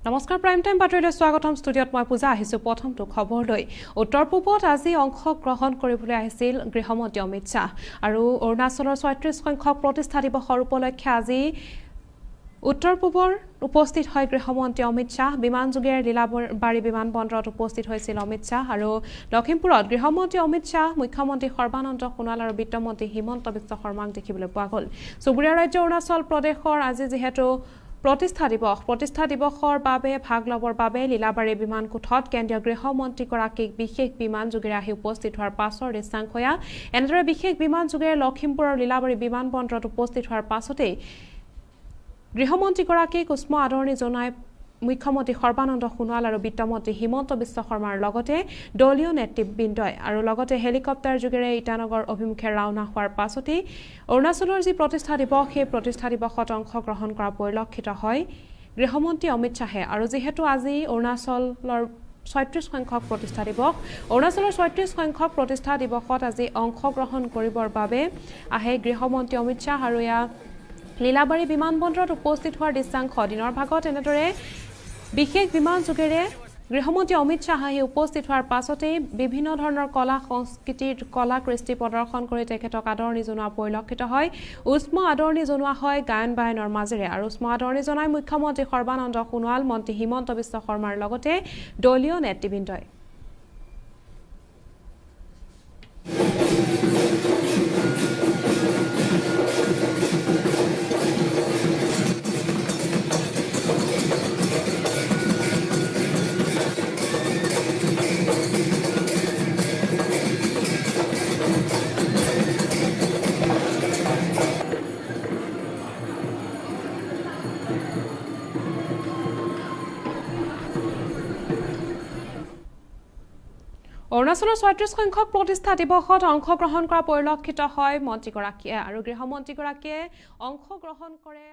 নমস্কাৰ prime time বাতৰিলৈ স্বাগতম ষ্টুডিঅ'ত মই পূজা আহিছো প্ৰথমটো খবৰলৈ উত্তৰ পূবত আজি অংশগ্ৰহণ কৰিবলৈ আহিছিল গৃহমন্ত্ৰী অমিত শাহ আৰু অৰুণাচলৰ ৩৬ সংখ্যক প্ৰতিষ্ঠা দিৱসৰ উপলক্ষে আজি উত্তৰ পূবৰ উপস্থিত হয় গৃহমন্ত্ৰী অমিত শাহ বিমানযোগে লীলাবাৰী বিমানবন্দৰত উপস্থিত হৈছিল অমিত শাহ আৰু লখিমপুৰত গৃহমন্ত্ৰী অমিত শাহ মুখ্যমন্ত্ৰী সৰ্বানন্দ সোণোৱাল আৰু বিত্তমন্ত্ৰী হিমন্ত বিশ্ব শৰ্মাক দেখিবলৈ পোৱা গ'ল চুবুৰীয়া ৰাজ্য অৰুণাচল প্ৰদেশৰ আজি যেহেতু প্ৰতিষ্ঠা দিৱসৰ বাবে ভাগ লবৰ বাবে লীলাবাৰী বিমানকোঠত কেন্দ্ৰীয় গৃহমন্ত্ৰীগৰাকীক বিশেষ বিমানযোগে আহি উপস্থিত হোৱাৰ পাছৰ দৃশ্যাংশয়া এনেদৰে বিশেষ বিমানযোগে লখিমপুৰৰ লীলাবাৰী বিমানবন্দৰত উপস্থিত হোৱাৰ পাছতেই গৃহমন্ত্ৰীগৰাকীক উষ্ম আদৰণি জনাই মুখ্যমন্ত্ৰী সৰ্বানন্দ সোণোৱাল আৰু বিত্তমন্ত্ৰী হিমন্ত বিশ্ব শৰ্মাৰ লগতে দলীয় নেতৃবৃন্দই আৰু লগতে হেলিকপ্টাৰ যোগেৰে ইটানগৰ অভিমুখে ৰাওনা হোৱাৰ পাছতেই অৰুণাচলৰ যি প্ৰতিষ্ঠা দিৱস সেই প্ৰতিষ্ঠা দিৱসত অংশগ্ৰহণ কৰা পৰিলক্ষিত হয় গৃহমন্ত্ৰী অমিত শাহে আৰু যেহেতু আজি অৰুণাচলৰ ৩৬ সংখ্যক প্ৰতিষ্ঠা দিৱস অৰুণাচলৰ ৩৬ সংখ্যক প্ৰতিষ্ঠা দিৱসত আজি অংশগ্ৰহণ কৰিবৰ বাবে আহে গৃহমন্ত্ৰী অমিত শাহ আৰু লীলাবাৰী বিমানবন্দৰত উপস্থিত হোৱাৰ দৃশ্যাংশ দিনৰ ভাগত এনেদৰে বিশেষ বিমান যোগেৰে গৃহমন্ত্ৰী অমিত শাহ আহি উপস্থিত হোৱাৰ পাছতেই বিভিন্ন ধৰণৰ কলা সংস্কৃতিৰ কলা কৃষ্টি প্ৰদৰ্শন কৰি তেখেতক আদৰণি জনোৱা পৰিলক্ষিত হয় উষ্ম আদৰণি জনোৱা হয় গায়ন বায়নৰ মাজেৰে আৰু উষ্ম আদৰণি জনাই মুখ্যমন্ত্ৰী সৰ্বানন্দ সোণোৱাল মন্ত্ৰী হিমন্ত বিশ্ব শৰ্মাৰ লগতে দলীয় নেতৃবৃন্দই অৰুণাচলৰ ৩৬ সংখ্যক প্ৰতিষ্ঠা দিৱসত অংশগ্ৰহণ কৰা পৰিলক্ষিত হয় মন্ত্ৰীগৰাকীয়ে আৰু গৃহমন্ত্ৰীগৰাকীয়ে অংশগ্ৰহণ কৰে